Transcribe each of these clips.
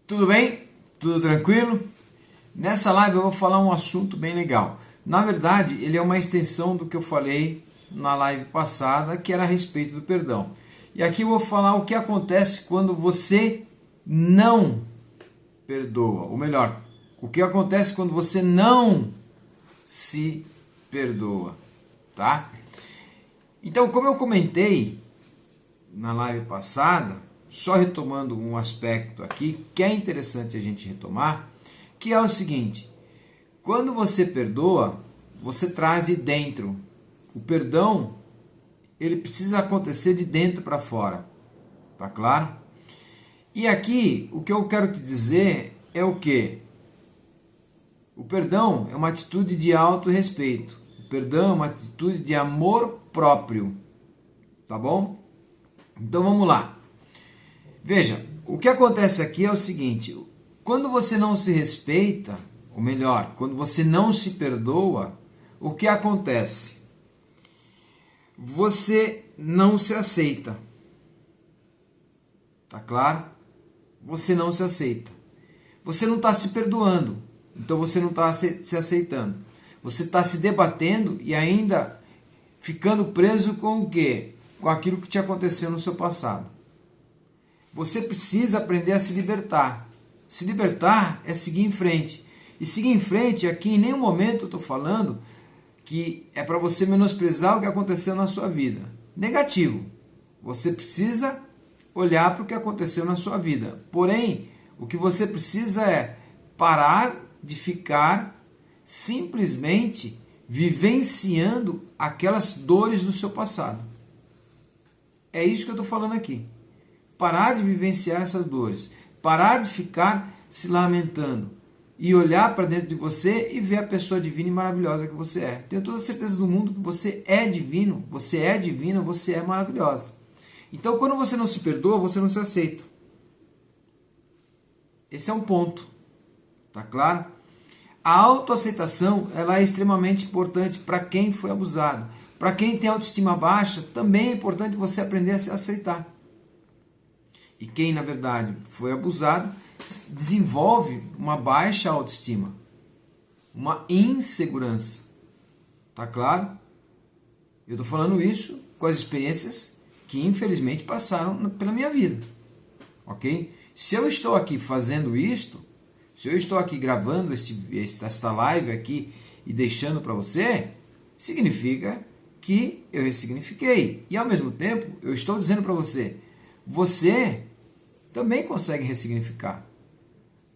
Tudo bem? Tudo tranquilo? Nessa live eu vou falar um assunto bem legal. Na verdade, ele é uma extensão do que eu falei na live passada, que era a respeito do perdão. E aqui eu vou falar o que acontece quando você não perdoa. Ou melhor, o que acontece quando você não se perdoa, tá? Então, como eu comentei na live passada, só retomando um aspecto aqui que é interessante a gente retomar, que é o seguinte: quando você perdoa, você traz de dentro. O perdão, ele precisa acontecer de dentro para fora, tá claro? E aqui, o que eu quero te dizer é o quê? O perdão é uma atitude de autorrespeito. O perdão é uma atitude de amor próprio, tá bom? Então vamos lá. Veja, o que acontece aqui é o seguinte: quando você não se respeita, ou melhor, quando você não se perdoa, o que acontece? Você não se aceita. Tá claro? Você não se aceita. Você não está se perdoando, então você não está se aceitando. Você está se debatendo e ainda ficando preso com o quê? Com aquilo que te aconteceu no seu passado. Você precisa aprender a se libertar. Se libertar é seguir em frente. E seguir em frente, aqui em nenhum momento eu estou falando que é para você menosprezar o que aconteceu na sua vida. Negativo. Você precisa olhar para o que aconteceu na sua vida. Porém, o que você precisa é parar de ficar simplesmente vivenciando aquelas dores do seu passado. É isso que eu estou falando aqui. Parar de vivenciar essas dores. Parar de ficar se lamentando. E olhar para dentro de você e ver a pessoa divina e maravilhosa que você é. Tenho toda a certeza do mundo que você é divino, você é divina, você é maravilhosa. Então, quando você não se perdoa, você não se aceita. Esse é um ponto. Tá claro? A autoaceitação, ela é extremamente importante para quem foi abusado. Para quem tem autoestima baixa, também é importante você aprender a se aceitar. E quem, na verdade, foi abusado, desenvolve uma baixa autoestima, uma insegurança. Tá claro? Eu estou falando isso com as experiências que, infelizmente, passaram pela minha vida. Ok? Se eu estou aqui fazendo isto, se eu estou aqui gravando esta live aqui e deixando para você, significa que eu ressignifiquei. E, ao mesmo tempo, eu estou dizendo para você, você também consegue ressignificar.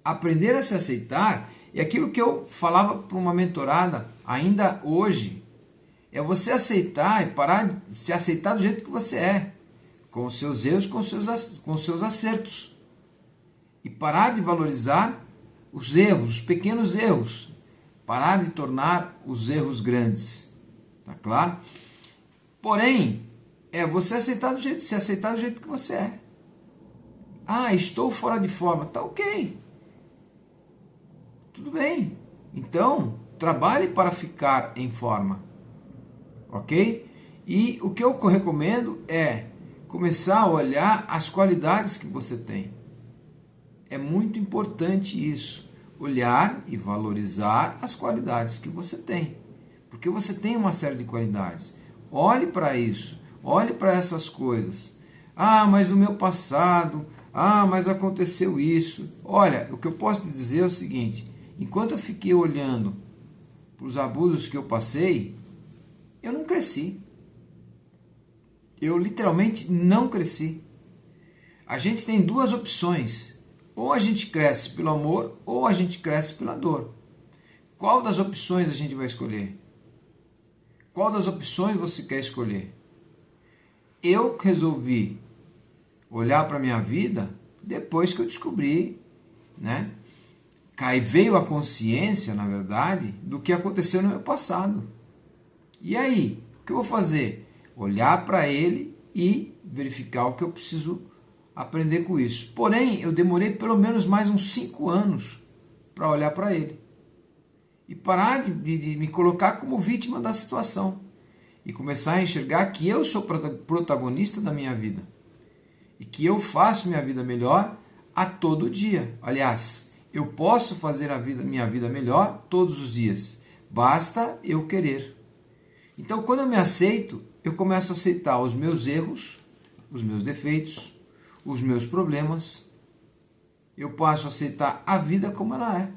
Aprender a se aceitar é aquilo que eu falava para uma mentorada ainda hoje. É você aceitar e parar de se aceitar do jeito que você é. Com os seus erros, com os seus acertos. E parar de valorizar os erros, os pequenos erros. Parar de tornar os erros grandes. Tá claro? Porém, é você aceitar se aceitar do jeito que você é. Ah, estou fora de forma. Tá ok. Tudo bem. Então, trabalhe para ficar em forma. Ok? E o que eu recomendo é começar a olhar as qualidades que você tem. É muito importante isso. Olhar e valorizar as qualidades que você tem. Porque você tem uma série de qualidades. Olhe para isso. Olhe para essas coisas. Ah, mas no meu passado... Ah, mas aconteceu isso. Olha, o que eu posso te dizer é o seguinte: enquanto eu fiquei olhando para os abusos que eu passei, eu não cresci. Eu literalmente não cresci. A gente tem duas opções. Ou a gente cresce pelo amor, ou a gente cresce pela dor. Qual das opções a gente vai escolher? Qual das opções você quer escolher? Eu resolvi olhar para a minha vida depois que eu descobri, né? Veio a consciência, na verdade, do que aconteceu no meu passado. E aí, o que eu vou fazer? Olhar para ele e verificar o que eu preciso aprender com isso. Porém, eu demorei pelo menos mais uns 5 anos para olhar para ele. E parar de me colocar como vítima da situação. E começar a enxergar que eu sou protagonista da minha vida. E que eu faço minha vida melhor a todo dia. Aliás, eu posso fazer minha vida melhor todos os dias. Basta eu querer. Então, quando eu me aceito, eu começo a aceitar os meus erros, os meus defeitos, os meus problemas. Eu passo a aceitar a vida como ela é.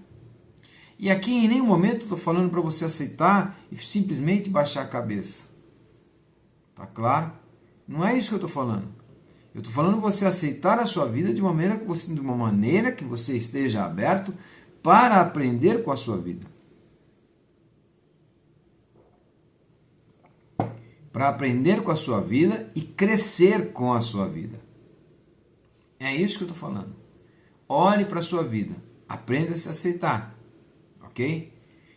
E aqui em nenhum momento estou falando para você aceitar e simplesmente baixar a cabeça. Tá claro? Não é isso que eu estou falando. Eu estou falando você aceitar a sua vida de uma maneira que você esteja aberto para aprender com a sua vida. Para aprender com a sua vida e crescer com a sua vida. É isso que eu estou falando. Olhe para a sua vida. Aprenda a se aceitar. Ok?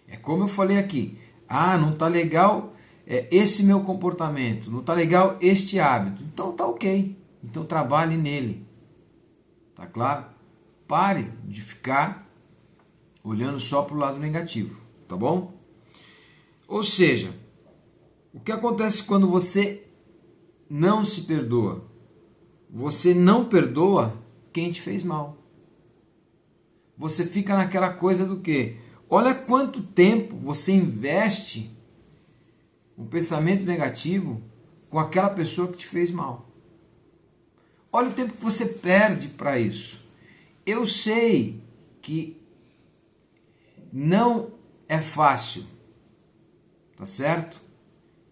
É como eu falei aqui. Não está legal esse meu comportamento. Não está legal este hábito. Então tá ok. Então trabalhe nele. Tá claro? Pare de ficar olhando só para o lado negativo. Tá bom? Ou seja, o que acontece quando você não se perdoa? Você não perdoa quem te fez mal. Você fica naquela coisa do quê? Olha quanto tempo você investe um pensamento negativo com aquela pessoa que te fez mal. Olha o tempo que você perde para isso. Eu sei que não é fácil, tá certo?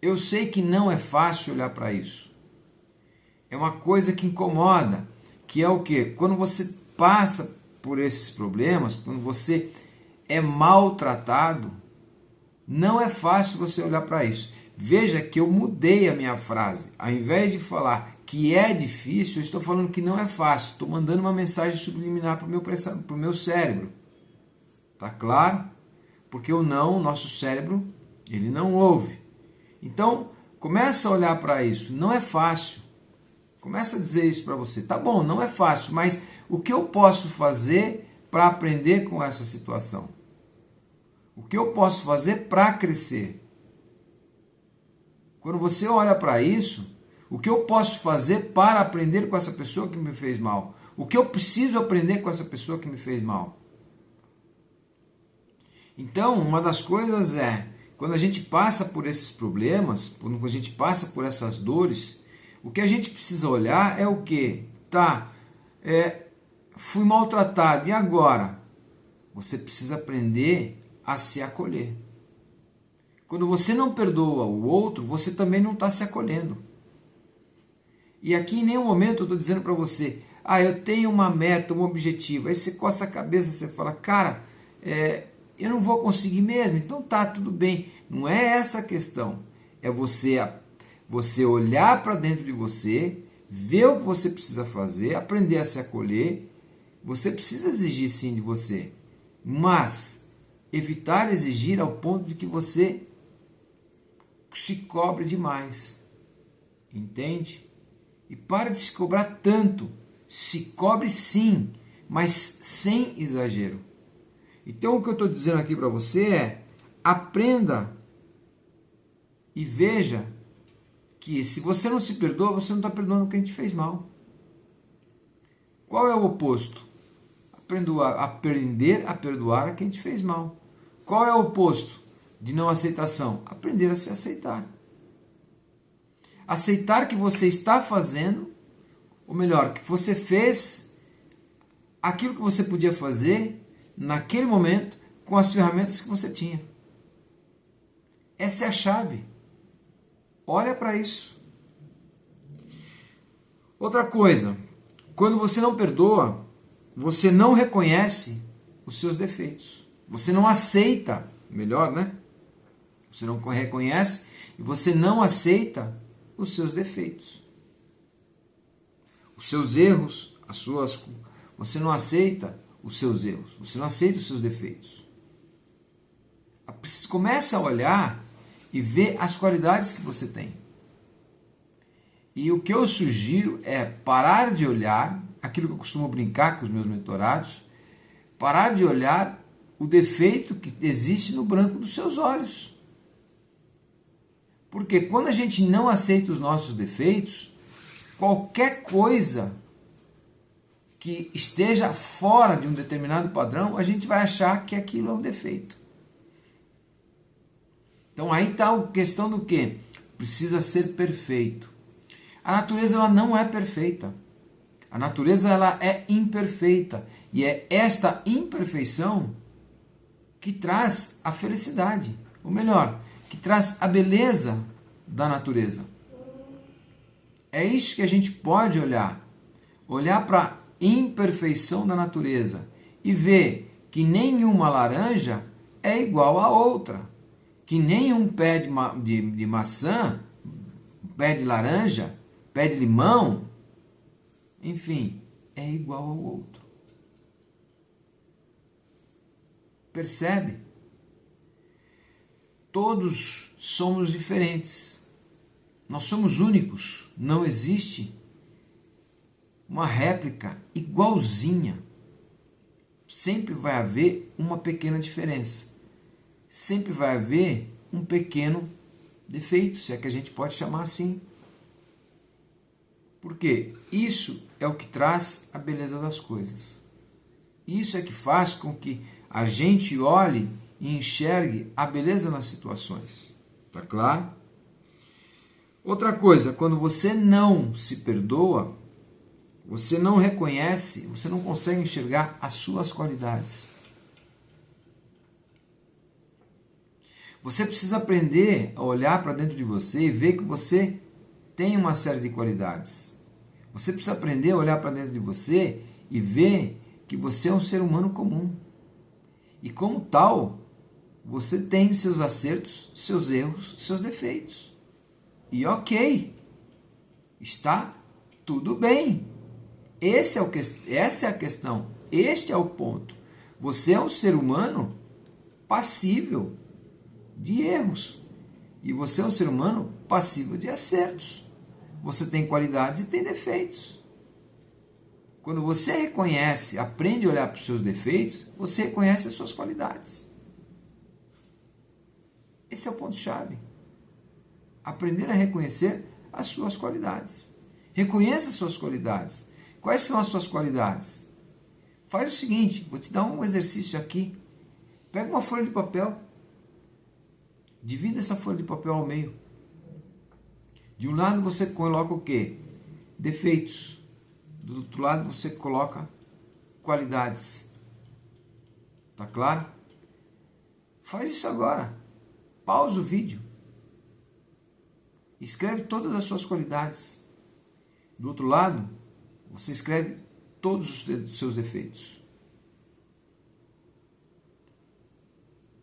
Eu sei que não é fácil olhar para isso. É uma coisa que incomoda, que é o quê? Quando você passa por esses problemas, quando você é maltratado, não é fácil você olhar para isso. Veja que eu mudei a minha frase. Ao invés de falar que é difícil, eu estou falando que não é fácil. Estou mandando uma mensagem subliminar para o meu cérebro. Tá claro? Porque o nosso cérebro, ele não ouve. Então, começa a olhar para isso. Não é fácil. Começa a dizer isso para você. Tá bom, não é fácil, mas o que eu posso fazer para aprender com essa situação? O que eu posso fazer para crescer? Quando você olha para isso, o que eu posso fazer para aprender com essa pessoa que me fez mal? O que eu preciso aprender com essa pessoa que me fez mal? Então, uma das coisas é, quando a gente passa por esses problemas, quando a gente passa por essas dores, o que a gente precisa olhar é o quê? Fui maltratado, e agora? Você precisa aprender a se acolher. Quando você não perdoa o outro, você também não está se acolhendo. E aqui em nenhum momento eu estou dizendo para você, eu tenho uma meta, um objetivo. Aí você coça a cabeça e você fala, cara, eu não vou conseguir mesmo, então tá, tudo bem. Não é essa a questão. É você olhar para dentro de você, ver o que você precisa fazer, aprender a se acolher. Você precisa exigir sim de você, mas evitar exigir ao ponto de que você se cobre demais. Entende? E para de se cobrar tanto. Se cobre sim, mas sem exagero. Então o que eu estou dizendo aqui para você é, aprenda e veja que se você não se perdoa, você não está perdoando quem te fez mal. Qual é o oposto? Aprender a perdoar a quem te fez mal. Qual é o oposto de não aceitação? Aprender a se aceitar. Aceitar que você está fazendo, ou melhor, que você fez aquilo que você podia fazer naquele momento com as ferramentas que você tinha. Essa é a chave. Olha para isso. Outra coisa, quando você não perdoa, você não reconhece os seus defeitos. Você não aceita, melhor, né? Você não reconhece e você não aceita os seus defeitos. Os seus erros, você não aceita os seus erros, você não aceita os seus defeitos. Começa a olhar e ver as qualidades que você tem. E o que eu sugiro é parar de olhar, aquilo que eu costumo brincar com os meus mentorados, parar de olhar o defeito que existe no branco dos seus olhos. Porque quando a gente não aceita os nossos defeitos, qualquer coisa que esteja fora de um determinado padrão, a gente vai achar que aquilo é um defeito. Então aí está a questão do quê? Precisa ser perfeito. A natureza ela não é perfeita. A natureza ela é imperfeita. E é esta imperfeição que traz a felicidade. Ou melhor, que traz a beleza da natureza. É isso que a gente pode olhar. Olhar para a imperfeição da natureza e ver que nenhuma laranja é igual à outra. Que nenhum pé de maçã, pé de laranja, pé de limão, enfim, é igual ao outro. Percebe? Todos somos diferentes. Nós somos únicos. Não existe uma réplica igualzinha. Sempre vai haver uma pequena diferença. Sempre vai haver um pequeno defeito, se é que a gente pode chamar assim. Porque isso é o que traz a beleza das coisas. Isso é que faz com que a gente olhe e enxergue a beleza nas situações. Tá claro? Outra coisa, quando você não se perdoa, você não reconhece, você não consegue enxergar as suas qualidades. Você precisa aprender a olhar para dentro de você e ver que você tem uma série de qualidades. Você precisa aprender a olhar para dentro de você e ver que você é um ser humano comum. E como tal, você tem seus acertos, seus erros, seus defeitos. E ok, está tudo bem. Essa é a questão, este é o ponto. Você é um ser humano passível de erros. E você é um ser humano passível de acertos. Você tem qualidades e tem defeitos. Quando você reconhece, aprende a olhar para os seus defeitos, você reconhece as suas qualidades. Esse é o ponto-chave. Aprender a reconhecer as suas qualidades. Reconheça as suas qualidades. Quais são as suas qualidades? Faz o seguinte, vou te dar um exercício aqui. Pega uma folha de papel. Divida essa folha de papel ao meio. De um lado você coloca o quê? Defeitos. Do outro lado você coloca qualidades. Tá claro? Faz isso agora. Pausa o vídeo. Escreve todas as suas qualidades. Do outro lado, você escreve todos os seus defeitos.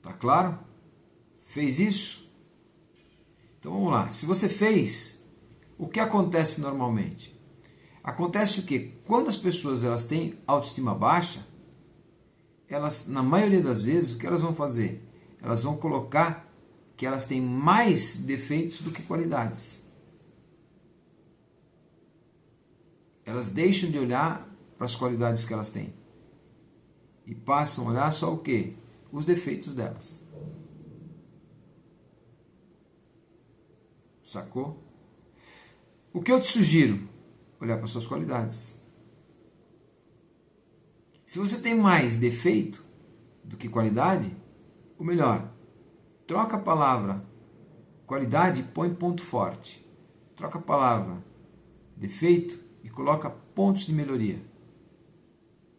Tá claro? Fez isso? Então vamos lá. Se você fez, o que acontece normalmente? Acontece o quê? Quando as pessoas elas têm autoestima baixa, elas, na maioria das vezes, o que elas vão fazer? Elas vão colocar que elas têm mais defeitos do que qualidades. Elas deixam de olhar para as qualidades que elas têm e passam a olhar só o quê? Os defeitos delas. Sacou? O que eu te sugiro? Olhar para as suas qualidades. Se você tem mais defeito do que qualidade, ou melhor, troca a palavra qualidade e põe ponto forte. Troca a palavra defeito e coloca pontos de melhoria.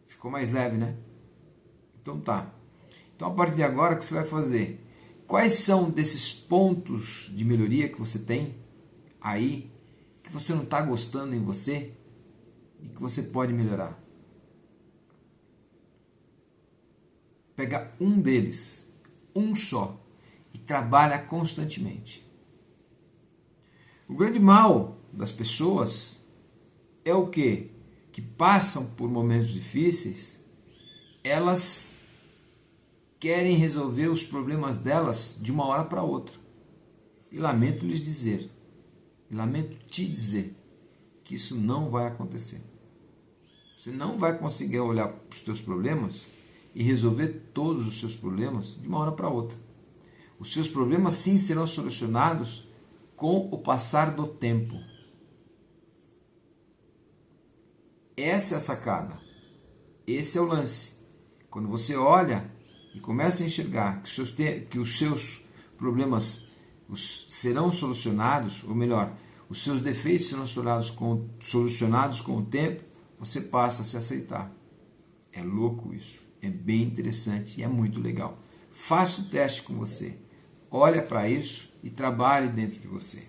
Ficou mais leve, né? Então tá. Então a partir de agora, o que você vai fazer? Quais são desses pontos de melhoria que você tem aí, que você não está gostando em você e que você pode melhorar? Pega um deles, um só, e trabalha constantemente. O grande mal das pessoas é o quê? Que passam por momentos difíceis, elas querem resolver os problemas delas de uma hora para outra. E lamento lhes dizer, e lamento te dizer, que isso não vai acontecer. Você não vai conseguir olhar para os seus problemas e resolver todos os seus problemas de uma hora para outra. Os seus problemas sim serão solucionados com o passar do tempo. Essa é a sacada. Esse é o lance. Quando você olha e começa a enxergar que os seus problemas serão solucionados, ou melhor, os seus defeitos serão solucionados com o tempo, você passa a se aceitar. É louco isso. É bem interessante e é muito legal. Faça o teste com você. Olha para isso e trabalhe dentro de você.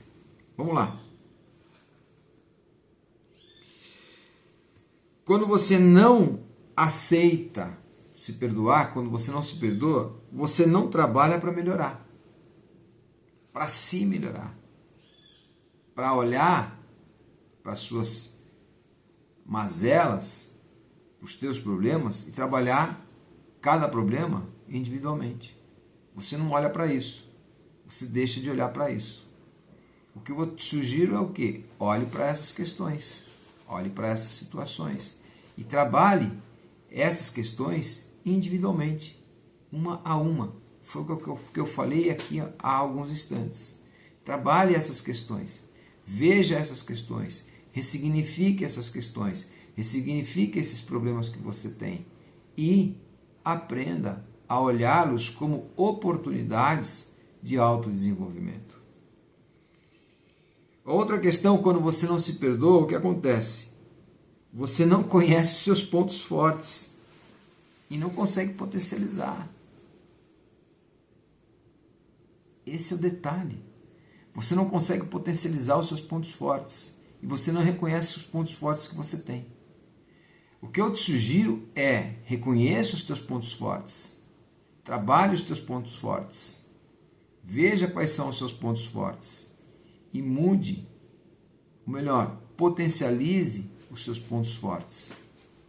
Vamos lá. Quando você não aceita se perdoar, quando você não se perdoa, você não trabalha para melhorar. Para se melhorar. Para olhar para as suas mazelas, para os teus problemas e trabalhar cada problema individualmente. Você não olha para isso. Você deixa de olhar para isso. O que eu te sugiro é o quê? Olhe para essas questões. Olhe para essas situações. E trabalhe essas questões individualmente, uma a uma. Foi o que eu falei aqui há alguns instantes. Trabalhe essas questões. Veja essas questões. Ressignifique essas questões. Ressignifique esses problemas que você tem. E aprenda a olhá-los como oportunidades de autodesenvolvimento. Outra questão, quando você não se perdoa, o que acontece? Você não conhece os seus pontos fortes e não consegue potencializar. Esse é o detalhe. Você não consegue potencializar os seus pontos fortes e você não reconhece os pontos fortes que você tem. O que eu te sugiro é reconheça os teus pontos fortes, trabalhe os teus pontos fortes, veja quais são os seus pontos fortes e mude, ou melhor, potencialize os seus pontos fortes.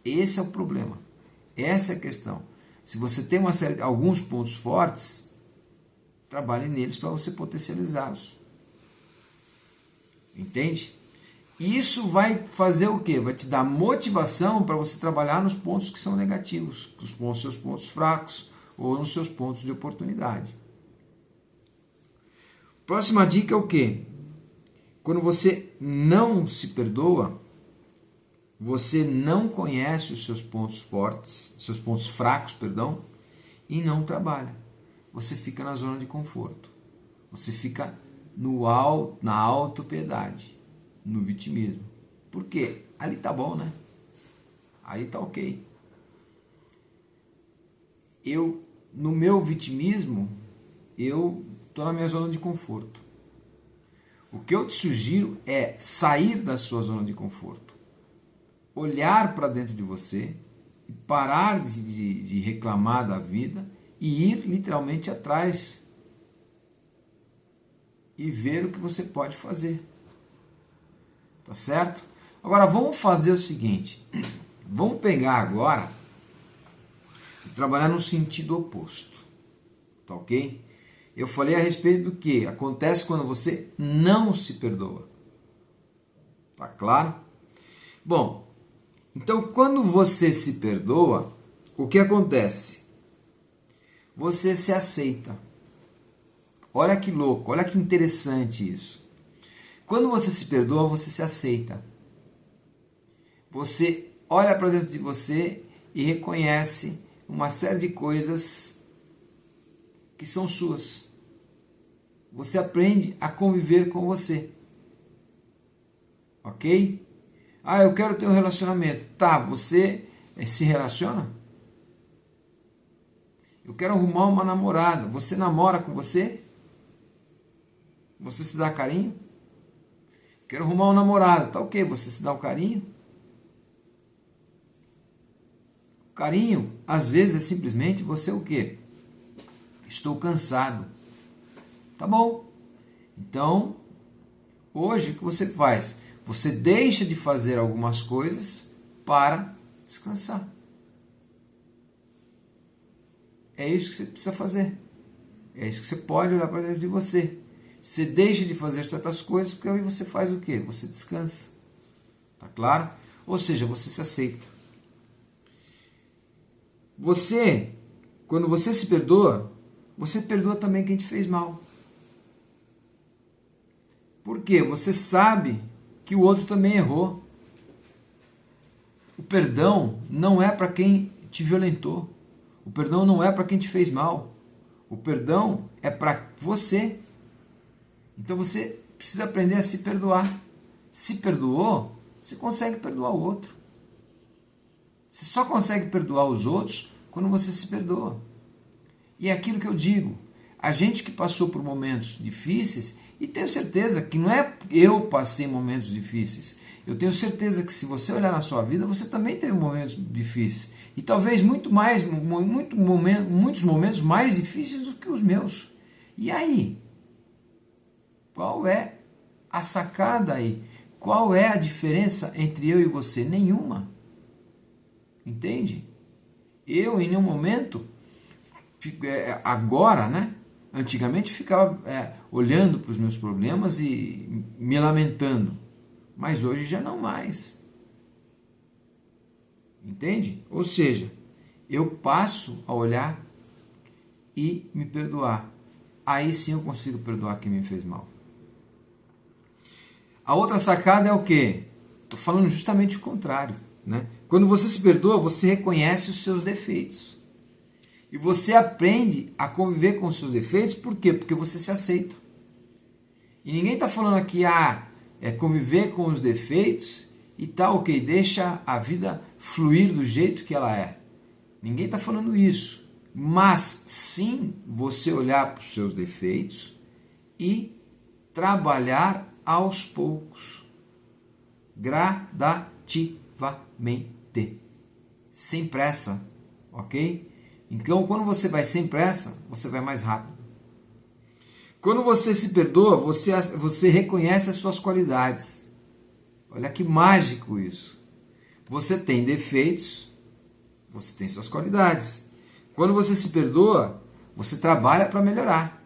Esse é o problema. Essa é a questão. Se você tem alguns pontos fortes, trabalhe neles para você potencializá-los. Entende? Isso vai fazer o quê? Vai te dar motivação para você trabalhar nos pontos que são negativos, nos seus pontos fracos ou nos seus pontos de oportunidade. Próxima dica é o quê? Quando você não se perdoa, você não conhece os seus pontos fortes, seus pontos fracos, perdão, e não trabalha. Você fica na zona de conforto. Você fica na autopiedade, no vitimismo. Por quê? Ali tá bom, né? Ali tá ok. No meu vitimismo, eu tô na minha zona de conforto. O que eu te sugiro é sair da sua zona de conforto. Olhar para dentro de você e parar de reclamar da vida e ir literalmente atrás e ver o que você pode fazer. Tá certo? Agora vamos fazer o seguinte. Vamos pegar agora e trabalhar no sentido oposto. Tá ok? Eu falei a respeito do que acontece quando você não se perdoa. Tá claro? Bom, então quando você se perdoa, o que acontece? Você se aceita. Olha que louco, olha que interessante isso. Quando você se perdoa, você se aceita. Você olha para dentro de você e reconhece uma série de coisas que são suas. Você aprende a conviver com você. Ok? Ah, eu quero ter um relacionamento. Tá, você se relaciona? Eu quero arrumar uma namorada. Você namora com você? Você se dá carinho? Quero arrumar um namorado. Tá ok, você se dá o carinho? O carinho, às vezes, é simplesmente você o quê? Estou cansado. Tá bom. Então, hoje o que você faz? Você deixa de fazer algumas coisas para descansar. É isso que você precisa fazer. É isso que você pode olhar para dentro de você. Você deixa de fazer certas coisas porque aí você faz o quê? Você descansa. Tá claro? Ou seja, você se aceita. Você, quando você se perdoa, você perdoa também quem te fez mal. Por quê? Você sabe que o outro também errou. O perdão não é para quem te violentou. O perdão não é para quem te fez mal. O perdão é para você. Então você precisa aprender a se perdoar. Se perdoou, você consegue perdoar o outro. Você só consegue perdoar os outros quando você se perdoa. E é aquilo que eu digo. A gente que passou por momentos difíceis, e tenho certeza que não é eu passei momentos difíceis. Eu tenho certeza que se você olhar na sua vida, você também teve momentos difíceis. E talvez muitos momentos mais difíceis do que os meus. E aí? Qual é a sacada aí? Qual é a diferença entre eu e você? Nenhuma. Entende? Eu, em nenhum momento, agora, né? Antigamente ficava olhando para os meus problemas e me lamentando. Mas hoje já não mais. Entende? Ou seja, eu passo a olhar e me perdoar. Aí sim eu consigo perdoar quem me fez mal. A outra sacada é o quê? Estou falando justamente o contrário. Né? Quando você se perdoa, você reconhece os seus defeitos. E você aprende a conviver com os seus defeitos. Por quê? Porque você se aceita. E ninguém está falando aqui, é conviver com os defeitos e tá ok, deixa a vida fluir do jeito que ela é. Ninguém está falando isso. Mas sim você olhar para os seus defeitos e trabalhar aos poucos, gradativamente, sem pressa, ok? Então, quando você vai sem pressa, você vai mais rápido. Quando você se perdoa, você reconhece as suas qualidades. Olha que mágico isso. Você tem defeitos, você tem suas qualidades. Quando você se perdoa, você trabalha para melhorar.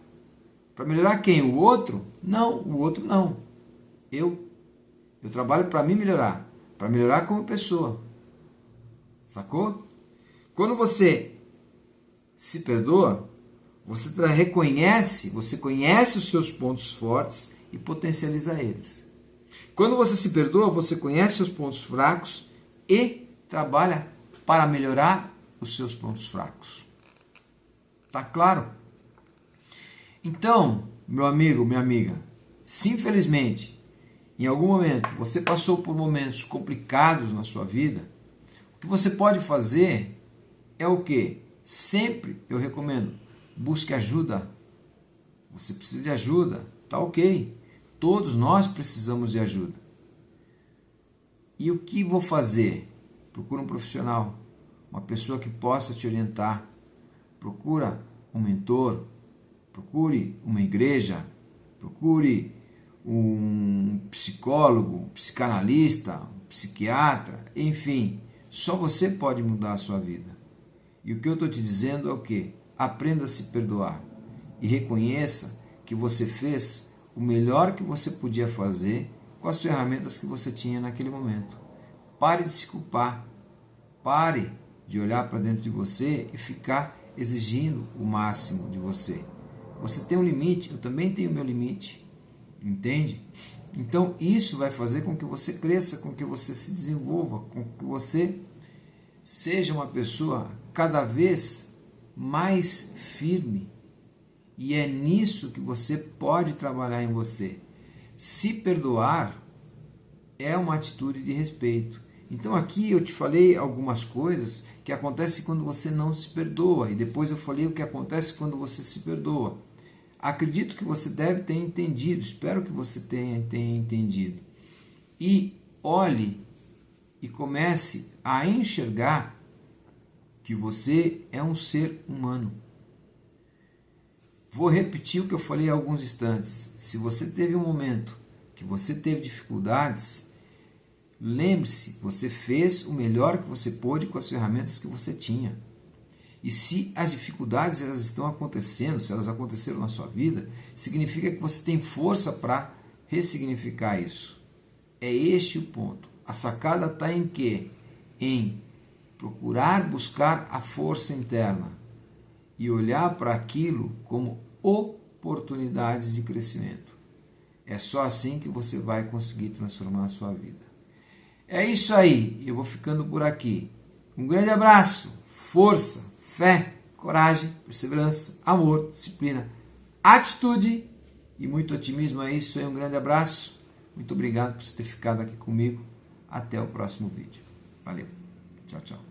Para melhorar quem? O outro? Não, o outro não. Eu trabalho para me melhorar, para melhorar como pessoa. Sacou? Quando você se perdoa, você reconhece, você conhece os seus pontos fortes e potencializa eles. Quando você se perdoa, você conhece os seus pontos fracos e trabalha para melhorar os seus pontos fracos. Tá claro? Então, meu amigo, minha amiga, se infelizmente em algum momento você passou por momentos complicados na sua vida, o que você pode fazer é o quê? Sempre eu recomendo, busque ajuda. Você precisa de ajuda, tá ok. Todos nós precisamos de ajuda. E o que vou fazer? Procura um profissional, uma pessoa que possa te orientar. Procura um mentor, procure uma igreja, procure um psicólogo, um psicanalista, um psiquiatra, enfim, só você pode mudar a sua vida. E o que eu estou te dizendo é o quê? Aprenda a se perdoar e reconheça que você fez o melhor que você podia fazer com as ferramentas que você tinha naquele momento. Pare de se culpar, pare de olhar para dentro de você e ficar exigindo o máximo de você. Você tem um limite, eu também tenho meu limite. Entende? Então isso vai fazer com que você cresça, com que você se desenvolva, com que você seja uma pessoa cada vez mais firme. E é nisso que você pode trabalhar em você. Se perdoar é uma atitude de respeito. Então aqui eu te falei algumas coisas que acontecem quando você não se perdoa. E depois eu falei o que acontece quando você se perdoa. Acredito que você deve ter entendido, espero que você tenha entendido. E olhe e comece a enxergar que você é um ser humano. Vou repetir o que eu falei há alguns instantes. Se você teve um momento que você teve dificuldades, lembre-se, você fez o melhor que você pôde com as ferramentas que você tinha. E se as dificuldades elas estão acontecendo, se elas aconteceram na sua vida, significa que você tem força para ressignificar isso. É este o ponto. A sacada está em quê? Em procurar buscar a força interna e olhar para aquilo como oportunidades de crescimento. É só assim que você vai conseguir transformar a sua vida. É isso aí, eu vou ficando por aqui. Um grande abraço, força, fé, coragem, perseverança, amor, disciplina, atitude e muito otimismo. É isso aí, um grande abraço. Muito obrigado por você ter ficado aqui comigo. Até o próximo vídeo. Valeu. Tchau, tchau.